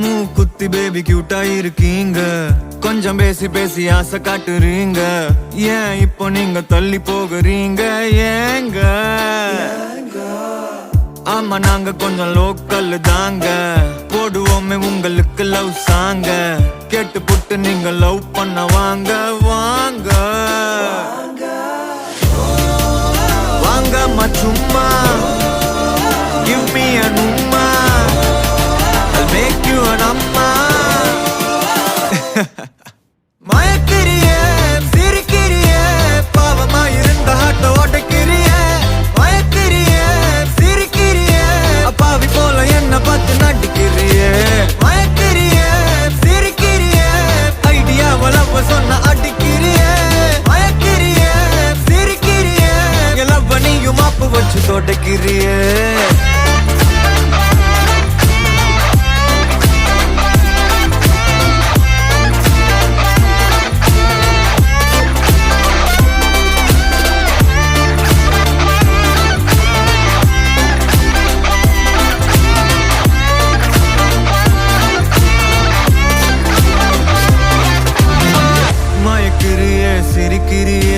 மூக்குத்தி பேபி கியூட்டா இருக்கீங்க, கொஞ்சம் பேசி பேசி ஆசை காட்டுறீங்க. ஏன் இப்போ நீங்க தள்ளி போகிறீங்க ஏங்க? ஆமா நாங்க கொஞ்சம் லோக்கல் தாங்க, போடுவோமே உங்களுக்கு லவ் சாங்க. கேட்டு புட்டு நீங்க லவ் பண்ண வாங்க வாங்க வாங்க சும்மா. Give me a numma, I'll make you an amma. மயக்கிறியே சிரிக்கிறியே, பாவமா இருந்த ஹாட்ட ஓட்டக்கிறியே. மயக்கிறியே சிரிக்கிறியே, அப்பாவி போல என்ன பார்த்து நடிக்கிறியே. மயக்கிறியே சிரிக்கிறியே, ஐடியாவளவ சொன்ன அடிக்கிறியே. மயக்கிறியே சிரிக்கிறியே, எலவ நீயும் மாப்பு வச்சு தொடைக்கிறியே. மயக்கிறியே சிரிக்கிறியே,